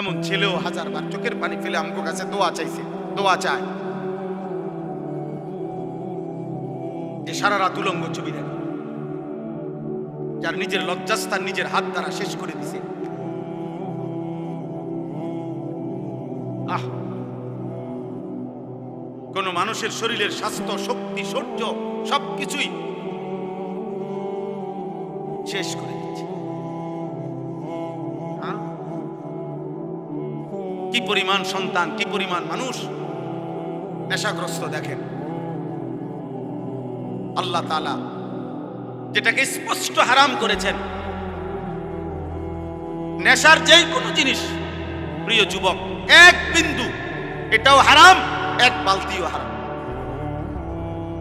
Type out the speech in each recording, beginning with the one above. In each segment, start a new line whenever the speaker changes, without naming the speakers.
এমন ছেলেও হাজারবার চোখের পানি ফেলে আমগো কাছে দোয়া চাইছে, দোয়া চায়, যে সারা রাত উলঙ্গ ছবি দেখে, যার নিজের লজ্জাস্থান নিজের হাত দ্বারা শেষ করে দিছে। কোন মানুষের শরীরের স্বাস্থ্য, শক্তি, শৌর্য সবকিছুই শেষ করে দিচ্ছে। কি পরিমাণ সন্তান, কি পরিমাণ মানুষ নেশাগ্রস্ত দেখেন। আল্লাহ তাআলা যেটাকে স্পষ্ট হারাম করেছেন, নেশার যেই কোনো জিনিস, প্রিয় যুবক, এক বিন্দু এটাও হারাম, এক বালতিও হারাম।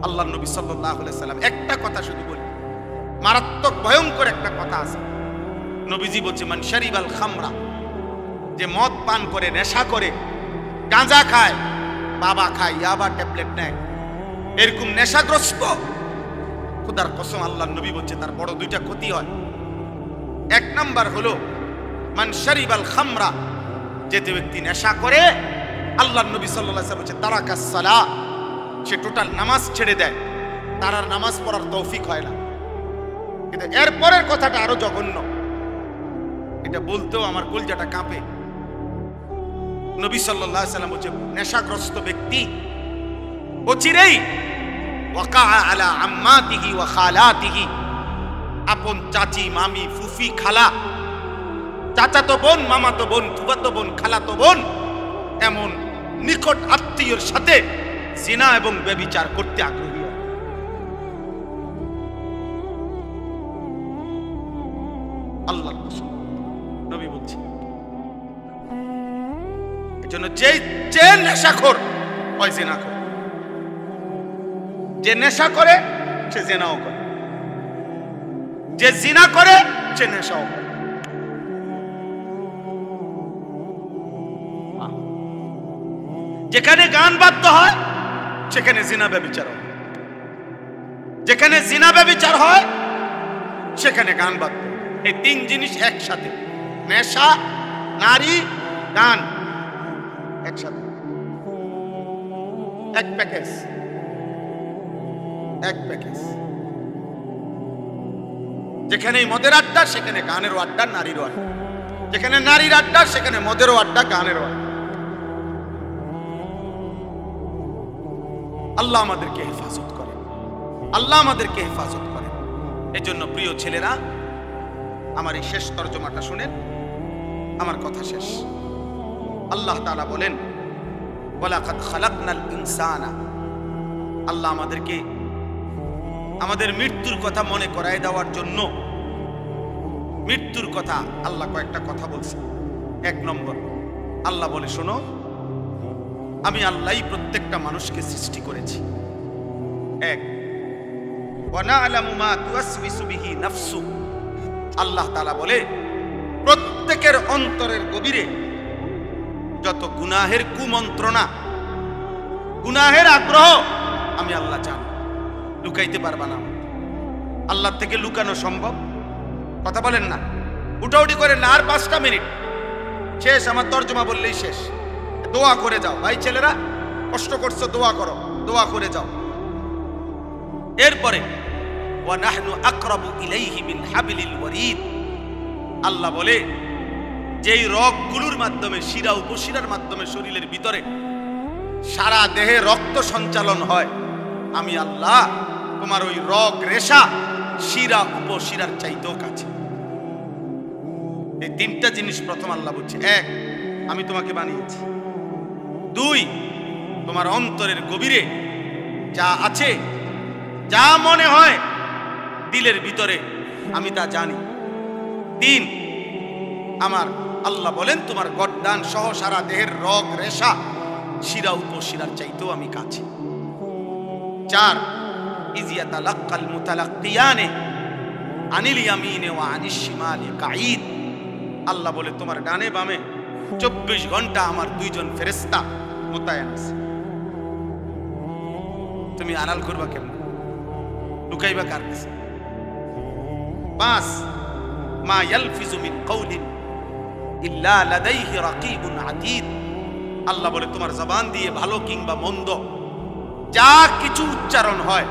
আল্লাহর নবী সাল্লাল্লাহু আলাইহি সাল্লাম একটা কথা শুধু বলি, মারাত্মক ভয়ঙ্কর একটা কথা আছে। নবীজি বলছে, মান শারিবাল খামরা, যে মদ পান করে, নেশা করে, গাঁজা খায়, বাবা খায়, ইয়াবা ট্যাবলেট নেয়, এরকম নেশাগ্রস্ত, খোদার কসম আল্লাহর নবী বলছে তার বড় দুইটা ক্ষতি হয়। এক নাম্বার হলো মান শারিবাল খামরা, যে ব্যক্তি নেশা করে, আল্লাহর নবী সাল্লাল্লাহু আলাইহি ওয়াসাল্লাম বলছে তারাকাস সালাহ, সে টোটাল নামাজ ছেড়ে দেয়, তার আর নামাজ পড়ার তৌফিক হয় না। কিন্তু এরপরের কথাটা আরো জঘন্য, এটা বলতেও আমার কলজাটা কাঁপে। নবী সাল্লাল্লাহু আলাইহি ওয়াসাল্লাম বলছে নেশাগ্রস্ত ব্যক্তি অচিরেই ওয়াকা আলা আম্মাতিহি ওয়া খালাতিহি, আপন চাচি, মামি, ফুফি, খালা, চাচাতো বোন, মামাতো বোন, ফুফাতো বোন, খালাতো বোন, এমন নিকট আত্মীয়র সাথে জিনা এবং ব্যভিচার করতে আগ্রহী হয়। আল্লাহর কসম নবী বলছে, এজন্য যে নেশাখোর হয় জিনাখোর, যে নেশা করে সে জিনাও করে, যে জিনা করে সে নেশাও করে। যেখানে গান বাদ্য হয় সেখানে জিনা ব্যভিচার হয়, যেখানে জিনা ব্যভিচার হয় সেখানে গান বাদ্য। এই তিন জিনিস একসাথে, নেশা, নারী, গান, একসাথে, এক প্যাকেজ, এক প্যাকেজ। যেখানে মদের আড্ডা সেখানে গানেরও আড্ডা, নারীরও আড্ডা, যেখানে নারীর আড্ডা সেখানে মদেরও আড্ডা, গানেরও আড্ডা। আল্লাহ আমাদেরকে হেফাজত করেন, আল্লাহ আমাদেরকে হেফাজত করেন। এই জন্য প্রিয় ছেলেরা, আমার এই শেষ তর্জমাটা শুনেন, আমার কথা শেষ। আল্লাহ তাআলা বলেন, ওয়ালাকাদ খালাকনাল ইনসানা, আল্লাহ আমাদেরকে আমাদের মৃত্যুর কথা মনে করায় দেওয়ার জন্য, মৃত্যুর কথা আল্লাহ কয়েকটা কথা বলছে। এক নম্বর, আল্লাহ বলে, শোনো, আমি আল্লাহই প্রত্যেকটা মানুষকে সৃষ্টি করেছি। এক, ওয়া না'লামু মা তুওয়াসবিসু বিহি নাফসু, আল্লাহ তাআলা বলে প্রত্যেকের অন্তরের গভীরে যত গুনাহের কুমন্ত্রণা, গুনাহের আগ্রহ আমি আল্লাহ জানি, লুকাইতে পারবা না। আল্লাহ থেকে লুকানো সম্ভব? কথা বলেন না, উঠাউঠি করেন না। আর 5টা মিনিট শেষ, আমার তর্জমা বললেই শেষ। দোয়া করে যাও ভাই, ছেলেরা কষ্ট করছো, দোয়া করো, দোয়া করে যাও। এরপরে ওয়া নাহনু আকরাবু ইলাইহি মিন হাবলিল ওয়ারিদ, আল্লাহ বলে যেই রগগুলোর মাধ্যমে, শিরা উপশিরার মাধ্যমে শরীরের ভিতরে সারা দেহে রক্ত সঞ্চালন হয়, আমি আল্লাহ তোমার ওই রগ রেশা শিরা উপশিরার চাইতেও কাছে। এই 3টা জিনিস প্রথম আল্লাহ বলছে। 1, আমি তোমাকে বানিয়েছি। 2, তোমার অন্তরের গভীরে যা আছে, যা মনে হয় দিলের ভিতরে, আমি তা জানি। 3, আমার আল্লাহ বলেন তোমার গড্ডান সহ সারা দেহের রগ রেশা শিরা উপশিরার চাইতেও আমি কাছে। 4, ইজিয়াতালাক্কাল মুতালাক্কিয়ানে আনিল ইয়ামিনে ওয়া আনিশ শিমালি কাঈদ, আল্লাহ বলে তোমার ডানে বামে 24 ঘন্টা আমার 2 জন ফেরেশতা মোতায়েন আছে। তুমি আড়াল করবা কেমন, লুকাইবা কার কাছে? 5, মা ইয়ালফিজু মিন কাউলিন ইল্লা লাদাইহি রাকিবুন আতীদ। আল্লাহ বলে তোমার জবান দিয়ে ভালো কিংবা মন্দ যা কিছু উচ্চারণ হয়,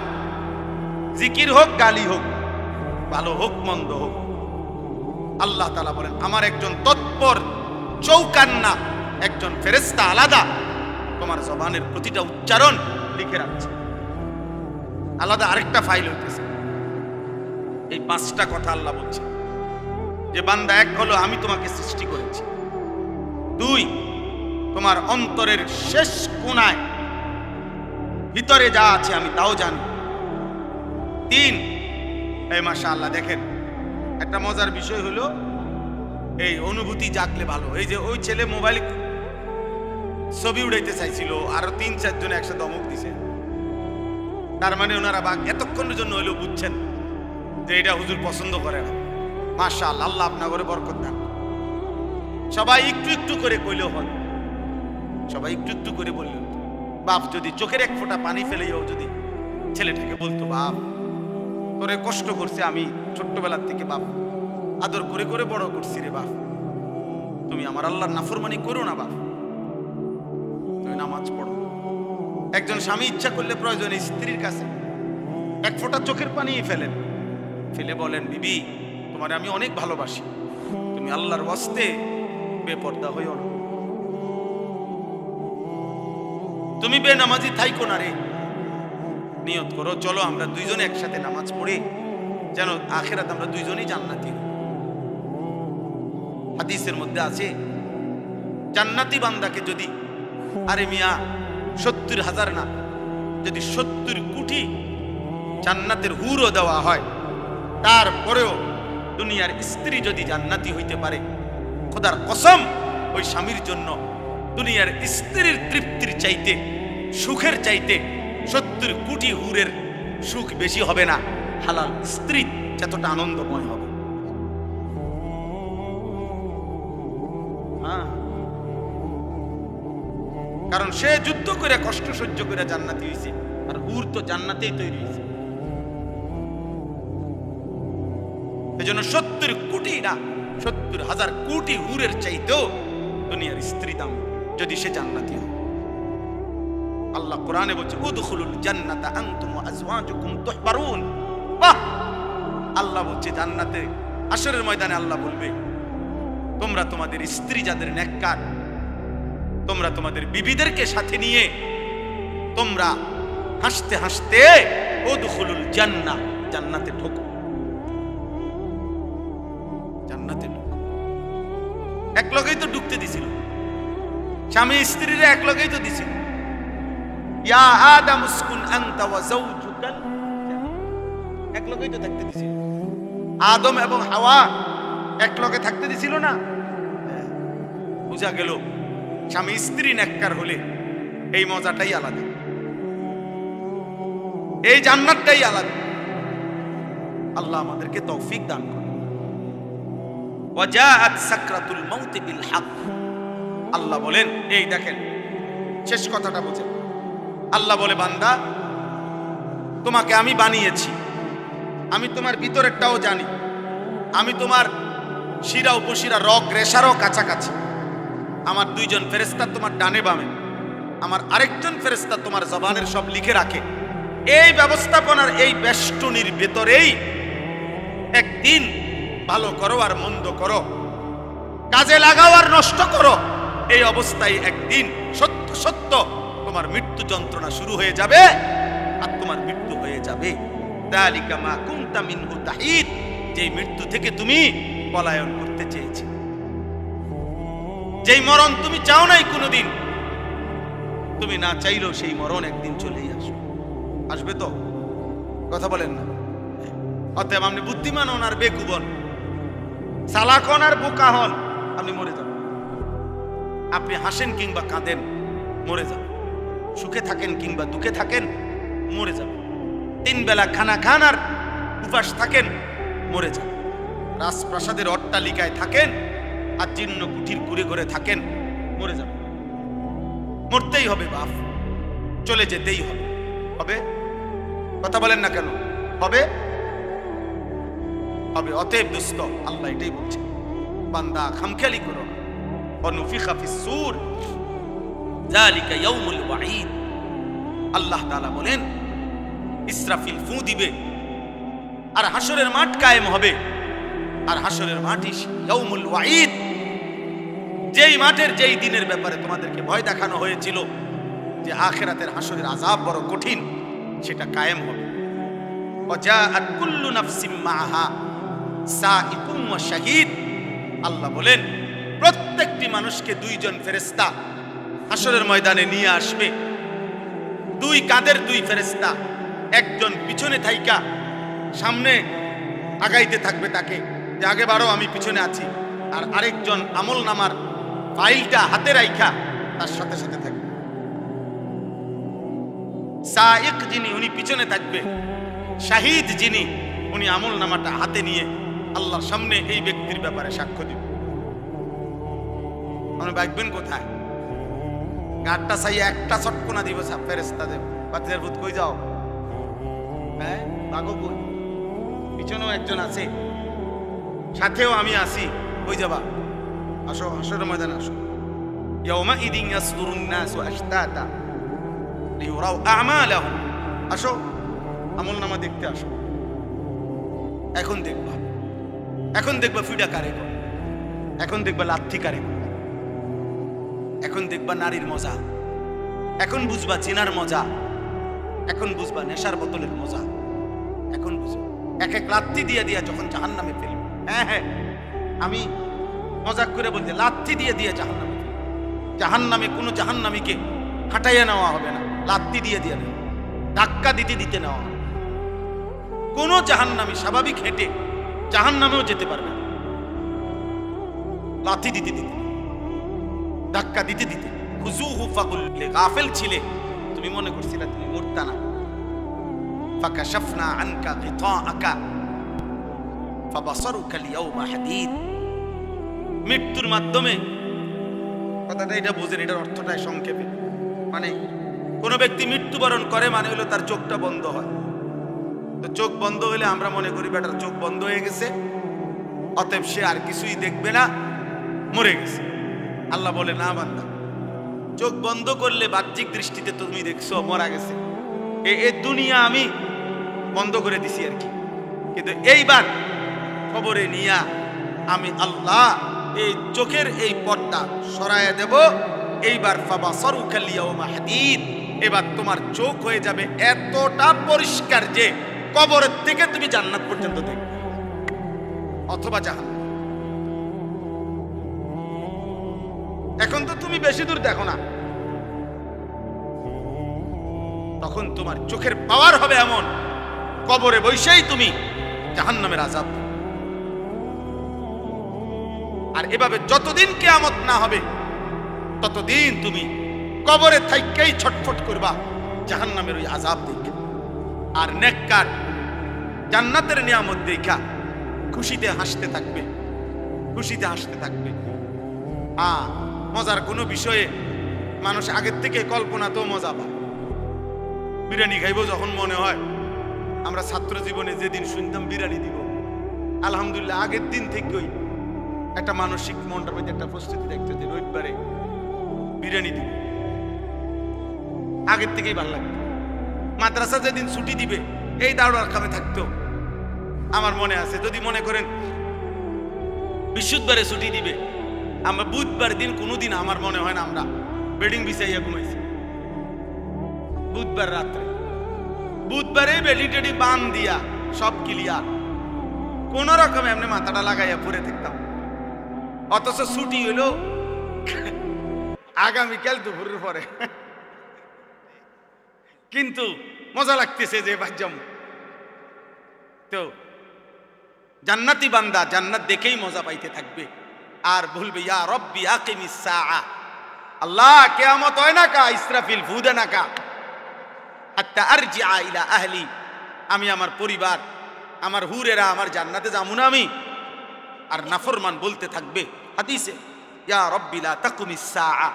জিকির হোক গালি হোক, ভালো হোক মন্দ হোক, আল্লাহ তাআলা বলেন আমার একজন তৎপর চৌকান্না একজন ফেরেশতা আলাদা তোমার জবানের প্রতিটা উচ্চারণ লিখে রাখছে। আলাদা আরেকটা ফাইল হইতেছে। এই 5টা কথা আল্লাহ বলছে যে বান্দা, এক হলো আমি তোমাকে সৃষ্টি করেছি, 2 তোমার অন্তরের শেষ কোণায় ভিতরে যা আছে আমি তাও জানি, 3 এই মাশাআল্লাহ দেখেন একটা মজার বিষয় হলো এই অনুভূতি জাগলে ভালো। এই যে ওই ছেলে মোবাইল ছবি উড়াইতে চাইছিল, আরো 3-4 জন একসাথে ধমক দিছে, তার মানে ওনারা এতক্ষণের জন্য হইলেও বুঝছেন যে এটা হুজুর পছন্দ করে না। মাশাআল্লাহ, আল্লাহ আপনার করে বরকত দান। সবাই একটু একটু করে কইলেও হয়, সবাই একটু একটু করে বললেও। বাপ যদি চোখের এক ফোঁটা পানি ফেলেও যদি ছেলেটাকে বলতো, বাপ তোরে কষ্ট করছে আমি ছোট্টবেলার থেকে, বাপ আদর করে করে বড় করছি রে বাপ, তুমি আমার আল্লাহর নাফরমানি করো না বাপ, তুমি নামাজ পড়ো। একজন স্বামী ইচ্ছা করলে প্রয়োজনে স্ত্রীর কাছে এক ফোঁটা চোখের পানি ফেলেন, ফেলে বলেন, বিবি তোমারে আমি অনেক ভালোবাসি, তুমি আল্লাহর ওয়াস্তে বেপর্দা হইও না, তুমি বেনামাজি থাইকো না রে, নিয়ত করো চলো আমরা দুইজনে একসাথে নামাজ পড়ি, যেন আখিরাত আমরা দুইজনেই জান্নাতি। হাদিসের মধ্যে আছে জান্নাতি বান্দাকে যদি, আরে মিয়া 70,000 না, যদি 70 কোটি জান্নাতের হুরও দেওয়া হয়, তারপরেও দুনিয়ার স্ত্রী যদি জান্নাতি হইতে পারে, খোদার কসম ওই স্বামীর জন্য দুনিয়ার স্ত্রীর তৃপ্তির চাইতে, সুখের চাইতে 70 কোটি হুরের সুখ বেশি হবে না। হালাল স্ত্রী যতটা আনন্দময় হবে। কারণ সে যুদ্ধ করে কষ্ট সহ্য করে জান্নাতি হয়েছে, আর হুর তো জান্নাতেই তৈরি হয়েছে। এজন্য 70 কোটি না, 70,000 কোটি হুরের চাইতেও দুনিয়ার স্ত্রী দাম, যদি সে জান্নাতি হয়। আল্লাহ কোরআনে বলছে উদখুলুল জান্নাতা আনতুম ওয়া আজওয়াজুকুম তুহবারুন। বাহ, আল্লাহ বলছে জান্নাতে হাশরের ময়দানে আল্লাহ বলবে, তোমরা তোমাদের স্ত্রী যাদের নেককার, তোমরা তোমাদের বিবিদেরকে সাথে নিয়ে তোমরা হাসতে হাসতে উদখুলুল জান্নাহ, জান্নাতে ঢোকো, জান্নাতে ঢোকো। এক লগেই তো ঢুকতে দিছিল, স্বামী স্ত্রীরা এক লগেই তো দিছিল। ইয়া আদম উসকুন আনতা ওয়া যাওজুকাল, এক লগেই তো থাকতে দিছিল। আদম এবং হাওয়া এক লগে থাকতে দিছিল না? বুঝা গেল স্বামী স্ত্রী নেককার হলে এই মজাটাই আলাদা, এই জান্নাতটাই আলাদা। আল্লাহ আমাদেরকে তৌফিক দান করুন। ওয়াজাআত সাকরাতুল মাউত বিল হক। আল্লাহ বলেন, এই দেখেন শেষ কথাটা বোঝেন। আল্লাহ বলে, বান্দা তোমাকে আমি বানিয়েছি, আমি তোমার ভিতরেরটাও জানি, আমি তোমার শিরা উপশিরা রগ রেশারও কাছাকাছি। আমার 2 জন ফেরেশতা তোমার ডানে বামে, আমার আরেকজন ফেরেশতা তোমার জবানের সব লিখে রাখে। এই ব্যবস্থাপনার এই বেষ্টনীর ভেতরেই একদিন ভালো করো আর মন্দ করো, কাজে লাগাও আর নষ্ট করো, এই অবস্থায় একদিন সত্য সত্য তোমার মৃত্যু যন্ত্রণা শুরু হয়ে যাবে আর তোমার মৃত্যু হয়ে যাবে। যালিকা মা কুনতা মিনহু তাহিদ, যেই মৃত্যু থেকে তুমি পলায়ন করতে চেয়েছিলে, যেই মরণ তুমি চাও নাই কোনোদিন, তুমি না চাইলেও সেই মরণ একদিন চলেই আসবে। আসবে তো? কথা বলেন না? অতএব আপনি বুদ্ধিমান হন আর বেকুব হন, চালাক হন আর বোকা হন, আপনি মরে যাবেন। আপনি হাসেন কিংবা কাঁদেন, মরে যাবেন। সুখে থাকেন কিংবা দুঃখে থাকেন, মরে যাবেন। 3 বেলা খানা খান আর উপাস থাকেন, মরে যাবেন। রাজপ্রাসাদের অট্টালিকায় থাকেন আর জীর্ণ কুঠির ঘুরে ঘুরে থাকেন, মরে যাবেন। মরতেই হবে বাপ, চলে যেতেই হবে। হবে? কথা বলেন না কেন? হবে? হবে। অতএব দোস্ত, আল্লাহ এটাই বলছে, বান্দা খামখেয়ালি করো, অনুফিখা ফিস-সূর যালিকা ইয়াউমুল ওয়াঈদ। আল্লাহ তাআলা বলেন ইসরাফিল ফু দিবে আর হাসরের মাঠ কায়েম হবে। আর হাসরের মাঠই ইয়াউমুল ওয়াঈদ, যেই মাঠের যেই দিনের ব্যাপারে তোমাদেরকে ভয় দেখানো হয়েছিল যে আখিরাতের হাসরের আযাব বড় কঠিন, সেটা কায়েম হবে। ওয়াজাআত কুল্লু নাফসিম মাআহা সাইকুম ওয়া শাহীদ। আল্লাহ বলেন প্রত্যেকটি মানুষকে দুইজন ফেরেশতা হাসরের ময়দানে নিয়ে আসবে। দুই কাঁধের দুই ফেরেশতা, একজন পিছনে থাইকা সামনে আগাইতে থাকবে তাকে যে আগে বাড়ো আমি পিছনে আছি, আর আরেকজন আমল নামার ফাইলটা হাতে রাইখা তার সাথে সাথে থাকবে। সাইক যিনি উনি পিছনে থাকবে, শাহিদ যিনি উনি আমল নামাটা হাতে নিয়ে আল্লাহর সামনে এই ব্যক্তির ব্যাপারে সাক্ষ্য দিবে। আপনি ভাববেন কোথায়? গাড়টা চাইয়া একটা চটকোনা দিব ফেরেশতা দেব, বাতিলের ভূত কই যাও, হ্যাঁ ভাগো কই, পিছনেও একজন আছে, সাথেও আমি আছি, কই যাবা, আসো হাসরের ময়দানে আসো। ইয়াউমাইদিন ইয়াসদুরুন নাসু আশতাতা লিইউরাউ আ'মালাহুম। আসো আমল নামা দেখতে আসো। এখন দেখবা ফিডা কারে, এখন দেখবা লাথি কারে, এখন দেখবা নারীর মজা, এখন বুঝবা চিনার মজা, এখন বুঝবা নেশার বোতলের মজা, এখন বুঝবা এক এক লাথি দিয়ে দিয়া যখন জাহান্নামে ফেলবে। হ্যাঁ আমি মজাক করে বলতে, লাথি দিয়ে জাহান্নামে ফেলবে। জাহান্নামে কোনো জাহান্নামীকে হাঁটাইয়া নেওয়া হবে না, লাথি দিয়ে নেওয়া, ধাক্কা দিতে নেওয়া হবে। কোনো জাহান্নামী স্বাভাবিক হেঁটে জাহান্নামেও যেতে পারবে না, লাথি দিতে ধাক্কা দিতে খুজুহু ফাকুল্লে। গাফেল ছিলে, তুমি মনে করছিলে তুমি মরতা না। ফাকাশাফনা আনকা গিতাআকা ফাবাসারুকা আল-ইয়াওমা হাদীদ। মৃত্যুর মাধ্যমে, কথাটা এটা বোঝেন, এটার অর্থটাই সংক্ষেপে, মানে কোন ব্যক্তি মৃত্যুবরণ করে মানে হলো তার চোখটা বন্ধ হয়। তো চোখ বন্ধ হলে আমরা মনে করি বেটার চোখ বন্ধ হয়ে গেছে, অতএব সে আর কিছুই দেখবে না, মরে গেছে। আল্লাহ বলে না বান্দা, চোখ বন্ধ করলে বাহ্যিক দৃষ্টিতে তুমি দেখছো মরা গেছে, এই দুনিয়া আমি বন্ধ করে দিছি আর কি, কিন্তু এইবার খবরে নিয়া আমি আল্লাহ এই চোখের এই পর্দা সরাইয়া দেব। এইবার ফাবাসারুকা আল-ইয়াওমা হাদীদ, এবার তোমার চোখ হয়ে যাবে এতটা পরিষ্কার যে কবরের থেকে তুমি জান্নাত পর্যন্ত দেখবে অথবা জাহান্নাম। এখন তো তুমি বেশি দূর দেখো না, তখন তোমার চোখের পাওয়ার হবে এমন, কবরে বসেই তুমি জাহান্নামের আযাব। আর এভাবে যতদিন কিয়ামত না হবে ততদিন তুমি কবরে থাইকেই ছটফট করবা জাহান্নামের ওই আযাব দেখে। আর নেককার জান্নাতের নিয়ামত দেখা খুশিতে হাসতে থাকবে, খুশিতে হাসতে থাকবে। মজার কোনো বিষয়ে মানুষ আগের থেকে কল্পনা তো মজা পায়। বিরিয়ানি খাইব যখন মনে হয়, আমরা ছাত্র জীবনে যেদিন শুনতাম বিরিয়ানি দিব, আলহামদুলিল্লাহ আগের দিন থেকেই একটা মানসিক মনটার মধ্যে একটা প্রস্তুতি দেখতে যে রবিবারে বিরিয়ানি দিব, আগের থেকেই ভালো লাগতো। মাদ্রাসা যেদিন ছুটি দিবে এই দাওয়ার খামে থাকতো। আমার মনে আছে, যদি মনে করেন বৃহস্পতিবারে ছুটি দিবে, আমরা বুধবার দিন কোনোদিন আমার মনে হয় না আমরা বেডিং বিছাইয়া ঘুমাইছি। বুধবার রাত্রে, বুধবারে বেডি টেডি বান দিয়া সব ক্লিয়ার, কোন রকমে এমনি মাথাটা লাগাইয়া পড়ে থাকতাম। অথচ ছুটি হইলো আগামীকাল দুপুরের পরে, কিন্তু মজা লাগতেছে যে বাজ্জাম। তো জান্নাতি বান্দা জান্নাত দেখেই মজা পাইতে থাকবে আর বলবে ইয়া রব্বি আকিমিস সাআ, আল্লাহ কিয়ামত হয় না কা, ইসরাফিল ফু দে না কা, হাত্তা আরজিআ ইলা আহলি, আমি আমার পরিবার, আমার হুরেরা, আমার জান্নাতে যামু না আমি। আর নাফরমান বলতে থাকবে হাদিসে, ইয়া রব্বি লা তাকুমিস সাআ,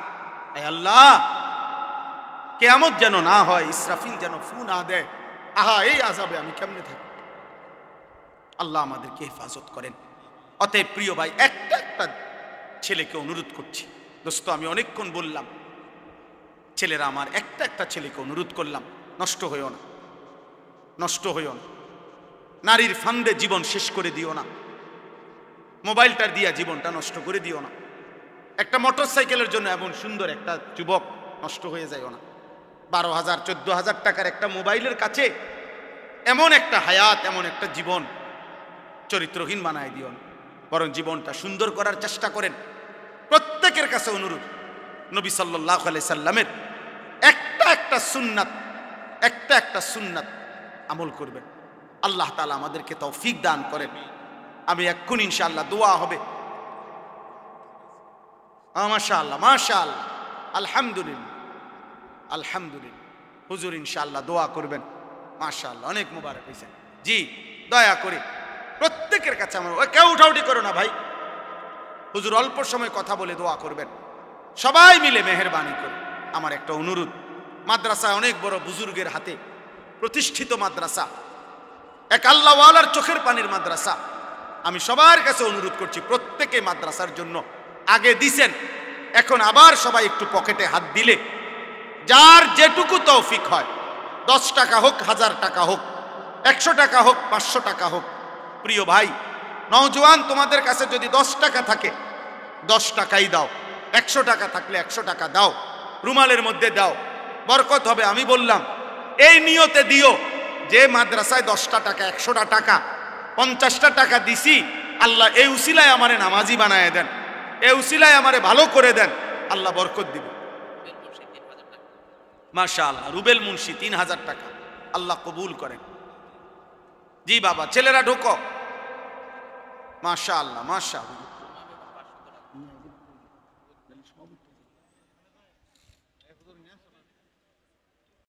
হে আল্লাহ কিয়ামত যেন না হয়, ইসরাফিল যেন ফু না দেয়। আহা, এই আযাবে আমি কেমনে থাকি? আল্লাহ আমাদেরকে হেফাজত করেন। অতএব প্রিয় ভাই, একটা ছেলেকে অনুরোধ করছি, দোস্ত, আমি অনেকক্ষণ বললাম, ছেলেরা আমার, একটা একটা ছেলেকে অনুরোধ করলাম, নষ্ট হইও না, নষ্ট হইও না, নারীর ফান্দে জীবন শেষ করে দিও না, মোবাইলটার দিয়া জীবনটা নষ্ট করে দিও না, একটা মোটর সাইকেলের জন্য এমন সুন্দর একটা যুবক নষ্ট হয়ে যায়ও না, 12,000 14,000 টাকার একটা মোবাইলের কাছে এমন একটা হায়াত, এমন একটা জীবন চরিত্রহীন বানায় দিও না, বরং জীবনটা সুন্দর করার চেষ্টা করেন। প্রত্যেকের কাছে অনুরোধ, নবী সাল্লাল্লাহু আলাইহি সাল্লামের একটা একটা সুন্নাত আমল করবেন। আল্লাহ তাআলা আমাদেরকে তৌফিক দান করেন। আমি এক্ষুনি ইনশাআল্লাহ দোয়া হবে। মাশাআল্লাহ, মাশাআল্লাহ, আলহামদুলিল্লাহ, আলহামদুলিল্লাহ। হুজুর ইনশাআল্লাহ দোয়া করবেন। মাশাআল্লাহ, অনেক মুবারক হয়েছে। জি, দয়া করে প্রত্যেকের কাছে আমার, কেউ উঠাউঠি করো না ভাই। হুজুর অল্প সময় কথা বলে দোয়া করবেন, সবাই মিলে মেহেরবানি করে। আমার একটা অনুরোধ, মাদ্রাসা অনেক বড় বুজুর্গের হাতে প্রতিষ্ঠিত মাদ্রাসা, এক আল্লাহওয়ালার চোখের পানির মাদ্রাসা। আমি সবার কাছে অনুরোধ করছি, প্রত্যেকে মাদ্রাসার জন্য আগে দিছেন, এখন আবার সবাই একটু পকেটে হাত দিলে, যার যেটুকু তৌফিক হয়, 10 টাকা হোক, 1000 টাকা হোক, 100 টাকা হোক, 500 টাকা হোক। প্রিয় ভাই নওজোয়ান, তোমাদের কাছে যদি 10 টাকা থাকে 10 টাকাই দাও, 100 টাকা থাকলে 100 টাকা দাও, রুমালের মধ্যে দাও, বরকত হবে। আমি বললাম এই নিয়তে দিও যে মাদ্রাসায় 10টা টাকা, 100টা টাকা, 50টা টাকা দিছি, আল্লাহ এই উসিলায় আমারে নামাজি বানায় দেন, এই উসিলায় আমারে ভালো করে দেন, আল্লাহ বরকত দিবে। মাশাআল্লাহ, রুবেল মুন্সি 3000 টাকা, আল্লাহ কবুল করেন। জি বাবা, ছেলেরা ঢোকো। মাশাআল্লাহ, মাশাআল্লাহ।